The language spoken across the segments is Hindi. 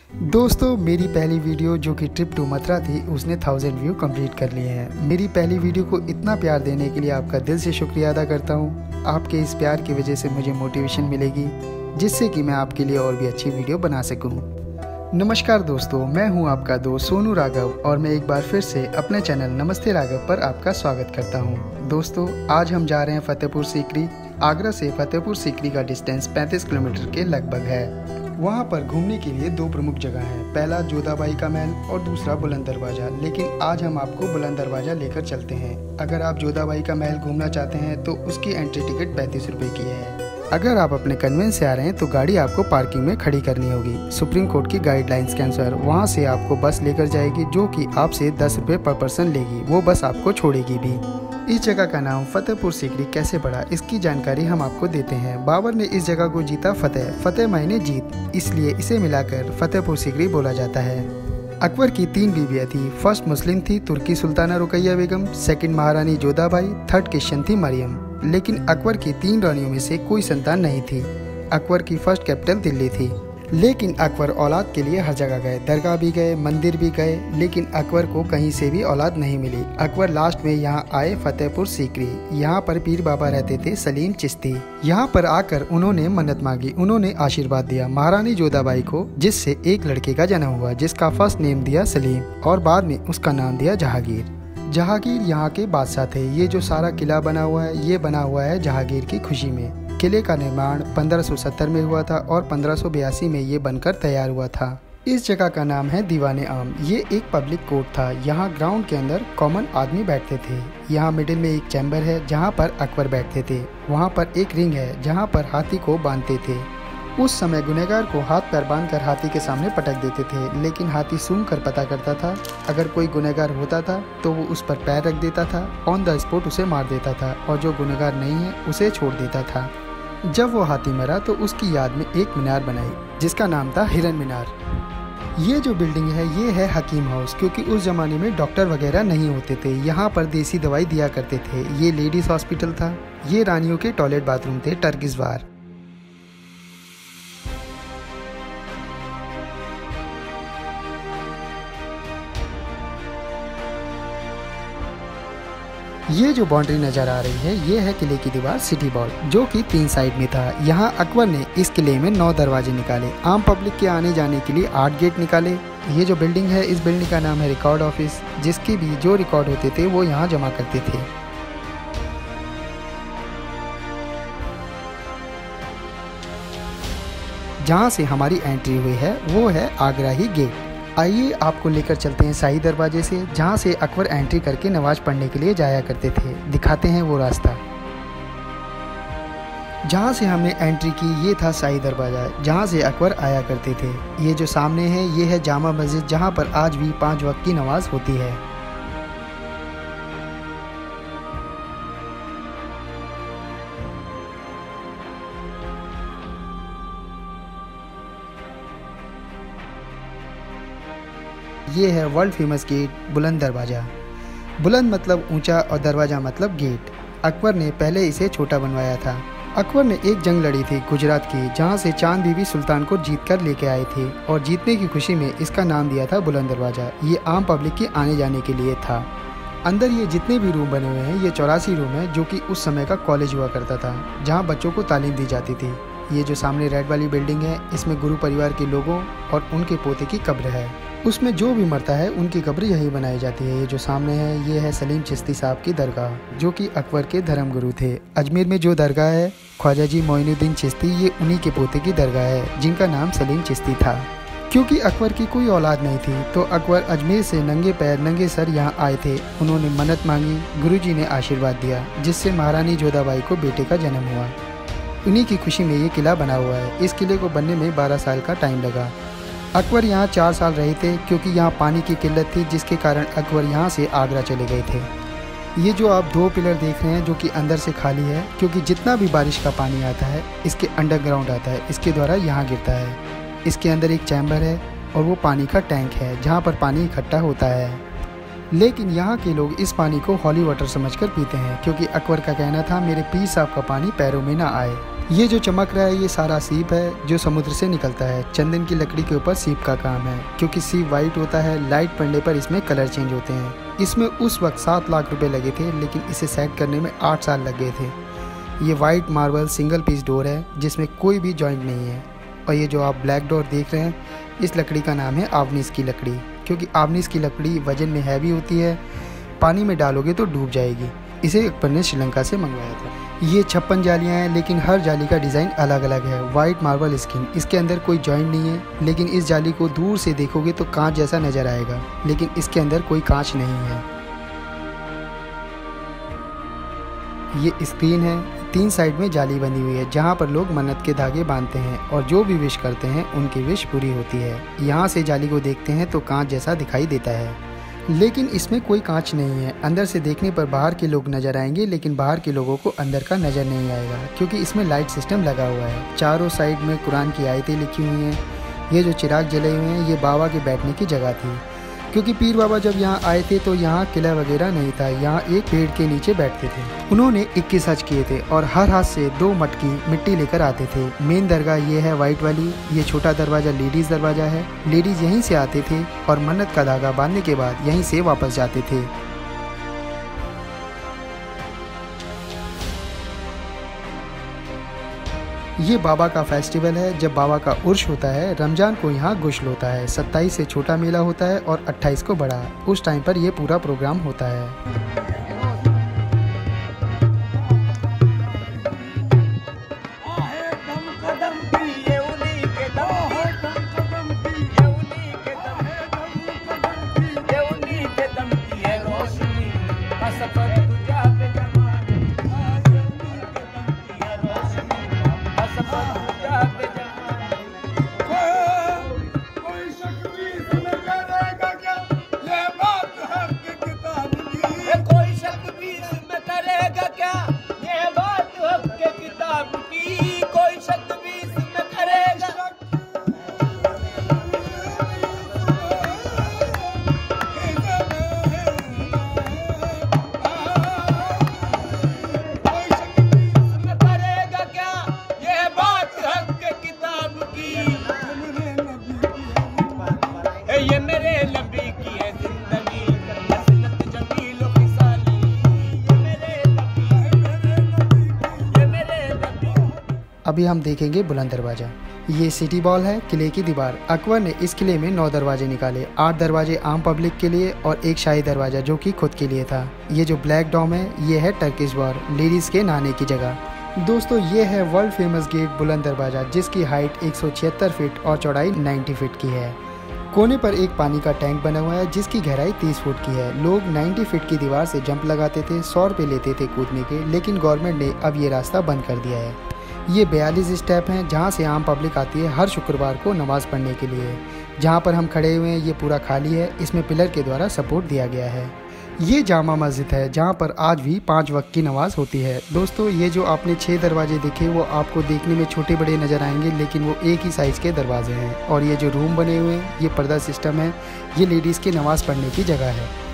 दोस्तों, मेरी पहली वीडियो जो कि ट्रिप टू मथुरा थी उसने 1000 व्यू कंप्लीट कर लिए हैं। मेरी पहली वीडियो को इतना प्यार देने के लिए आपका दिल से शुक्रिया अदा करता हूँ। आपके इस प्यार की वजह से मुझे मोटिवेशन मिलेगी जिससे कि मैं आपके लिए और भी अच्छी वीडियो बना सकूँ। नमस्कार दोस्तों, मैं हूँ आपका दोस्त सोनू राघव और मैं एक बार फिर से अपने चैनल नमस्ते राघव पर आपका स्वागत करता हूँ। दोस्तों, आज हम जा रहे हैं फतेहपुर सीकरी। आगरा से फतेहपुर सीकरी का डिस्टेंस 35 किलोमीटर के लगभग है। वहाँ पर घूमने के लिए दो प्रमुख जगह हैं, पहला जोधाबाई का महल और दूसरा बुलंद दरवाजा। लेकिन आज हम आपको बुलंद दरवाजा लेकर चलते हैं। अगर आप जोधाबाई का महल घूमना चाहते हैं तो उसकी एंट्री टिकट 35 रुपये की है। अगर आप अपने कन्वेंस से आ रहे हैं तो गाड़ी आपको पार्किंग में खड़ी करनी होगी। सुप्रीम कोर्ट की गाइडलाइंस के अनुसार वहाँ से आपको बस लेकर जाएगी जो कि आपसे 10 रुपये पर पर्सन लेगी। वो बस आपको छोड़ेगी भी। इस जगह का नाम फतेहपुर सीकरी कैसे पड़ा, इसकी जानकारी हम आपको देते हैं। बाबर ने इस जगह को जीता फतेह मायने जीत, इसलिए इसे मिलाकर फतेहपुर सीकरी बोला जाता है। अकबर की 3 बीवियाँ थी। फर्स्ट मुस्लिम थी तुर्की सुल्ताना रुकैया बेगम, सेकंड महारानी जोधाबाई, थर्ड क्रिश्चियन थी मरियम। लेकिन अकबर की 3 रानियों में से कोई संतान नहीं थी। अकबर की फर्स्ट कैपिटल दिल्ली थी। लेकिन अकबर औलाद के लिए हर जगह गए, दरगाह भी गए, मंदिर भी गए, लेकिन अकबर को कहीं से भी औलाद नहीं मिली। अकबर लास्ट में यहाँ आए फतेहपुर सीकरी। यहाँ पर पीर बाबा रहते थे सलीम चिश्ती। यहाँ पर आकर उन्होंने मन्नत मांगी, उन्होंने आशीर्वाद दिया महारानी जोधाबाई को, जिससे एक लड़के का जन्म हुआ जिसका फर्स्ट नेम दिया सलीम और बाद में उसका नाम दिया जहांगीर। जहांगीर यहाँ के बादशाह थे। ये जो सारा किला बना हुआ है ये बना हुआ है जहांगीर की खुशी में। किले का निर्माण 1570 में हुआ था और 1582 में ये बनकर तैयार हुआ था। इस जगह का नाम है दीवाने आम। ये एक पब्लिक कोर्ट था। यहाँ ग्राउंड के अंदर कॉमन आदमी बैठते थे। यहाँ मिडिल में एक चैम्बर है जहाँ पर अकबर बैठते थे। वहाँ पर एक रिंग है जहाँ पर हाथी को बांधते थे। उस समय गुनहगार को हाथ पैर बांधकर हाथी के सामने पटक देते थे, लेकिन हाथी सूंघ कर पता करता था। अगर कोई गुनहगार होता था तो वो उस पर पैर रख देता था, ऑन द स्पॉट उसे मार देता था और जो गुनहगार नहीं है उसे छोड़ देता था। जब वो हाथी मरा तो उसकी याद में एक मीनार बनाई जिसका नाम था हिरन मीनार। ये जो बिल्डिंग है ये है हकीम हाउस, क्योंकि उस जमाने में डॉक्टर वगैरह नहीं होते थे। यहाँ पर देसी दवाई दिया करते थे। ये लेडीज हॉस्पिटल था। ये रानियों के टॉयलेट बाथरूम थे टर्किश बार। ये जो बाउंड्री नजर आ रही है ये है किले की दीवार सिटी वॉल, जो कि 3 साइड में था। यहाँ अकबर ने इस किले में 9 दरवाजे निकाले। आम पब्लिक के आने जाने के लिए 8 गेट निकाले। ये जो बिल्डिंग है इस बिल्डिंग का नाम है रिकॉर्ड ऑफिस, जिसके भी जो रिकॉर्ड होते थे वो यहाँ जमा करते थे। जहाँ से हमारी एंट्री हुई है वो है आगरा ही गेट। आइए आपको लेकर चलते हैं शाही दरवाजे से, जहाँ से अकबर एंट्री करके नमाज पढ़ने के लिए जाया करते थे। दिखाते हैं वो रास्ता। जहाँ से हमने एंट्री की ये था शाही दरवाजा, जहाँ से अकबर आया करते थे। ये जो सामने है ये है जामा मस्जिद, जहाँ पर आज भी 5 वक्त की नमाज होती है। ये है वर्ल्ड फेमस गेट बुलंद दरवाजा। बुलंद मतलब ऊंचा और दरवाजा मतलब गेट। अकबर ने पहले इसे छोटा बनवाया था। अकबर ने एक जंग लड़ी थी गुजरात की, जहां से चांद बीबी सुल्तान को जीत कर लेके आए थे और जीतने की खुशी में इसका नाम दिया था बुलंद दरवाजा। ये आम पब्लिक के आने जाने के लिए था। अंदर ये जितने भी रूम बने हुए हैं ये 84 रूम है, जो कि उस समय का कॉलेज हुआ करता था जहाँ बच्चों को तालीम दी जाती थी। ये जो सामने रेड वाली बिल्डिंग है इसमें गुरु परिवार के लोगों और उनके पोते की कब्र है। उसमें जो भी मरता है उनकी कब्र यही बनाई जाती है। ये जो सामने है ये है सलीम चिश्ती साहब की दरगाह, जो कि अकबर के धर्मगुरु थे। अजमेर में जो दरगाह है ख्वाजा जी मोइनुद्दीन चिश्ती, ये उन्हीं के पोते की दरगाह है जिनका नाम सलीम चिश्ती था। क्योंकि अकबर की कोई औलाद नहीं थी तो अकबर अजमेर से नंगे पैर नंगे सर यहाँ आए थे। उन्होंने मन्नत मांगी, गुरुजी ने आशीर्वाद दिया, जिससे महारानी जोधाबाई को बेटे का जन्म हुआ। उन्हीं की खुशी में ये किला बना हुआ है। इस किले को बनने में 12 साल का टाइम लगा। अकबर यहाँ 4 साल रहे थे क्योंकि यहाँ पानी की किल्लत थी, जिसके कारण अकबर यहाँ से आगरा चले गए थे। ये जो आप 2 पिलर देख रहे हैं जो कि अंदर से खाली है, क्योंकि जितना भी बारिश का पानी आता है इसके अंडरग्राउंड आता है, इसके द्वारा यहाँ गिरता है। इसके अंदर एक चैम्बर है और वो पानी का टैंक है जहाँ पर पानी इकट्ठा होता है। लेकिन यहाँ के लोग इस पानी को हॉली वाटर समझकर पीते हैं, क्योंकि अकबर का कहना था मेरे पीर साहब का पानी पैरों में ना आए। ये जो चमक रहा है ये सारा सीप है जो समुद्र से निकलता है। चंदन की लकड़ी के ऊपर सीप का काम है। क्योंकि सीप वाइट होता है, लाइट पड़ने पर इसमें कलर चेंज होते हैं। इसमें उस वक्त 7 लाख रुपए लगे थे, लेकिन इसे सेट करने में 8 साल लग गए थे। ये white marble single piece door है जिसमें कोई भी जॉइंट नहीं है। और ये जो आप ब्लैक डोर देख रहे हैं, इस लकड़ी का नाम है आवनीस की लकड़ी। क्योंकि आवनीस की लकड़ी वजन में हैवी होती है, पानी में डालोगे तो डूब जाएगी। इसे अकबर ने श्रीलंका से मंगवाया था। ये 56 जालियाँ हैं, लेकिन हर जाली का डिज़ाइन अलग अलग है। वाइट मार्बल स्किन, इसके अंदर कोई जॉइंट नहीं है, लेकिन इस जाली को दूर से देखोगे तो कांच जैसा नज़र आएगा, लेकिन इसके अंदर कोई कांच नहीं है। ये स्क्रीन है, 3 साइड में जाली बनी हुई है जहाँ पर लोग मन्नत के धागे बांधते हैं और जो भी विश करते हैं उनकी विश पूरी होती है। यहाँ से जाली को देखते हैं तो कांच जैसा दिखाई देता है, लेकिन इसमें कोई कांच नहीं है। अंदर से देखने पर बाहर के लोग नज़र आएंगे, लेकिन बाहर के लोगों को अंदर का नज़र नहीं आएगा, क्योंकि इसमें लाइट सिस्टम लगा हुआ है। चारों साइड में कुरान की आयतें लिखी हुई हैं। ये जो चिराग जले हुए हैं ये बाबा के बैठने की जगह थी, क्योंकि पीर बाबा जब यहाँ आए थे तो यहाँ किला वगैरह नहीं था, यहाँ एक पेड़ के नीचे बैठते थे। उन्होंने 21 हज किए थे और हर हाथ से 2 मटकी मिट्टी लेकर आते थे। मेन दरगाह ये है वाइट वाली। ये छोटा दरवाज़ा लेडीज़ दरवाज़ा है। लेडीज़ यहीं से आते थे और मन्नत का धागा बांधने के बाद यहीं से वापस जाते थे। ये बाबा का फेस्टिवल है। जब बाबा का उर्श होता है, रमज़ान को यहाँ गुस्ल होता है। 27 से छोटा मेला होता है और 28 को बड़ा। उस टाइम पर ये पूरा प्रोग्राम होता है। अभी हम देखेंगे बुलंद दरवाज़ा। ये सिटी बॉल है, किले की दीवार। अकबर ने इस किले में 9 दरवाजे निकाले। 8 दरवाजे आम पब्लिक के लिए और एक शाही दरवाज़ा जो कि खुद के लिए था। ये जो ब्लैक डॉम है ये है टर्किश वॉर, लेडीज़ के नहाने की जगह। दोस्तों ये है वर्ल्ड फेमस गेट बुलंद दरवाज़ा, जिसकी हाइट 176 फीट और चौड़ाई 90 फीट की है। कोने पर एक पानी का टैंक बना हुआ है जिसकी गहराई 30 फुट की है। लोग 90 फीट की दीवार से जंप लगाते थे, 100 रुपये लेते थे कूदने के, लेकिन गवर्नमेंट ने अब ये रास्ता बंद कर दिया है। ये 42 स्टेप हैं जहाँ से आम पब्लिक आती है हर शुक्रवार को नमाज़ पढ़ने के लिए। जहाँ पर हम खड़े हुए हैं ये पूरा खाली है, इसमें पिलर के द्वारा सपोर्ट दिया गया है। ये जामा मस्जिद है जहाँ पर आज भी 5 वक्त की नमाज़ होती है। दोस्तों ये जो आपने 6 दरवाजे देखे वो आपको देखने में छोटे बड़े नज़र आएंगे, लेकिन वो एक ही साइज़ के दरवाजे हैं। और ये जो रूम बने हुए हैं ये पर्दा सिस्टम है, ये लेडीज़ की नमाज़ पढ़ने की जगह है।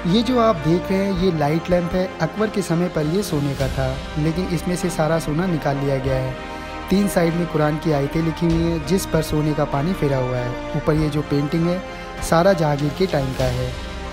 ये जो आप देख रहे हैं ये लाइट लैंप है। अकबर के समय पर ये सोने का था, लेकिन इसमें से सारा सोना निकाल लिया गया है। 3 साइड में कुरान की आयतें लिखी हुई हैं जिस पर सोने का पानी फिरा हुआ है। ऊपर ये जो पेंटिंग है सारा जहांगीर के टाइम का है।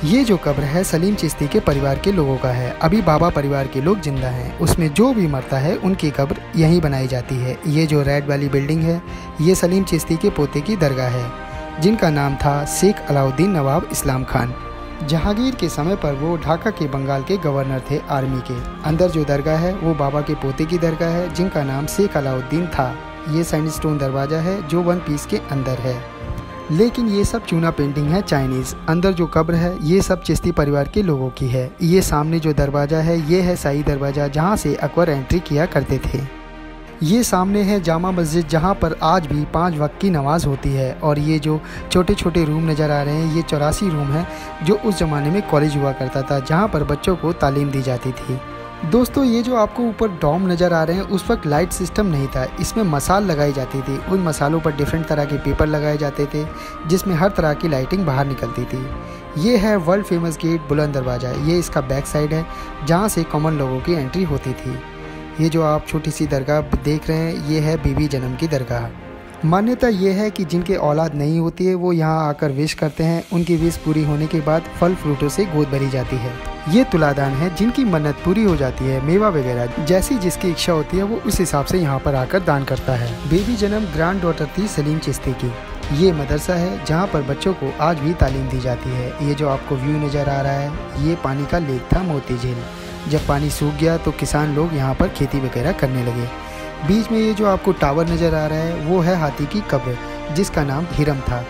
ये जो कब्र है सलीम चिश्ती के परिवार के लोगों का है। अभी बाबा परिवार के लोग जिंदा हैं, उसमें जो भी मरता है उनकी कब्र यहीं बनाई जाती है। ये जो रेड वाली बिल्डिंग है ये सलीम चिश्ती के पोते की दरगाह है, जिनका नाम था शेख अलाउद्दीन नवाब इस्लाम खान। जहांगीर के समय पर वो ढाका के बंगाल के गवर्नर थे आर्मी के। अंदर जो दरगाह है वो बाबा के पोते की दरगाह है जिनका नाम शेख अलाउद्दीन था। ये सैंडस्टोन दरवाज़ा है जो 1 पीस के अंदर है, लेकिन ये सब चूना पेंटिंग है चाइनीज़। अंदर जो कब्र है ये सब चिश्ती परिवार के लोगों की है। ये सामने जो दरवाज़ा है ये है शाही दरवाज़ा जहाँ से अकबर एंट्री किया करते थे। ये सामने है जामा मस्जिद जहाँ पर आज भी 5 वक्त की नमाज़ होती है। और ये जो छोटे छोटे रूम नज़र आ रहे हैं ये 84 रूम हैं जो उस ज़माने में कॉलेज हुआ करता था, जहाँ पर बच्चों को तालीम दी जाती थी। दोस्तों ये जो आपको ऊपर डॉम नज़र आ रहे हैं उस वक्त लाइट सिस्टम नहीं था, इसमें मसाल लगाई जाती थी। उन मसालों पर डिफरेंट तरह के पेपर लगाए जाते थे जिसमें हर तरह की लाइटिंग बाहर निकलती थी। ये है वर्ल्ड फेमस गेट बुलंद दरवाज़ा। ये इसका बैक साइड है जहाँ से कॉमन लोगों की एंट्री होती थी। ये जो आप छोटी सी दरगाह देख रहे हैं ये है बीबी जन्म की दरगाह। मान्यता ये है कि जिनके औलाद नहीं होती है वो यहाँ आकर विश करते हैं, उनकी विश पूरी होने के बाद फल फ्रूटों से गोद भरी जाती है। ये तुलादान है जिनकी मन्नत पूरी हो जाती है, मेवा वगैरह जैसी जिसकी इच्छा होती है वो उस हिसाब से यहाँ पर आकर दान करता है। बेबी जन्म ग्रैंड डॉटर थी सलीम चिश्ती की। ये मदरसा है जहाँ पर बच्चों को आज भी तालीम दी जाती है। ये जो आपको व्यू नज़र आ रहा है ये पानी का लेक था मोती झील। जब पानी सूख गया तो किसान लोग यहाँ पर खेती वगैरह करने लगे। बीच में ये जो आपको टावर नज़र आ रहा है वो है हाथी की कब्र जिसका नाम हिरम था।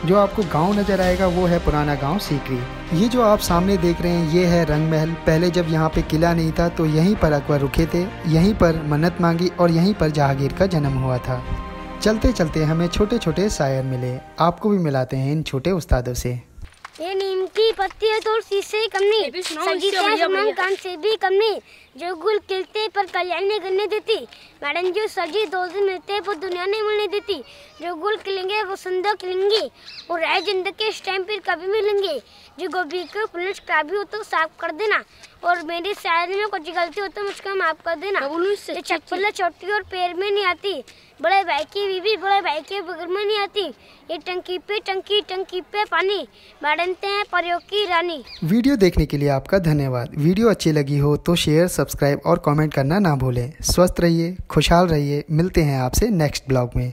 जो आपको गांव नज़र आएगा वो है पुराना गांव सीकरी। ये जो आप सामने देख रहे हैं ये है रंग महल। पहले जब यहाँ पे किला नहीं था तो यहीं पर अकबर रुके थे, यहीं पर मन्नत मांगी और यहीं पर जहांगीर का जन्म हुआ था। चलते चलते हमें छोटे छोटे शायर मिले, आपको भी मिलाते हैं इन छोटे उस्तादों से। ये नीम की पत्ती है तो शीशे कम नहीं, सजीता कान से भी कम नहीं, जो गुल खिलते पर कल्याण नहीं करने देती, मैडम जो सजी दो दिन मिलते पर दुनिया नहीं मिलने देती, जो गुल खिलेंगे वो सुंदर खिलेंगे और राय जिंदगी के इस टाइम पर कभी मिलेंगे, जो गोभी को पुलिस का भी हो तो साफ कर देना और मेरी शायरी में कुछ गलती हो तो मुझको माफ कर देना। ये चप्पल छोटी और पैर में नहीं आती, बड़े भाई की बीवी बड़े भाई के बगल में नहीं आती, ये टंकी पे पानी बांटते हैं परियों की रानी। वीडियो देखने के लिए आपका धन्यवाद। वीडियो अच्छी लगी हो तो शेयर, सब्सक्राइब और कमेंट करना ना भूलें। स्वस्थ रहिए, खुशहाल रहिए। मिलते हैं आपसे नेक्स्ट ब्लॉग में।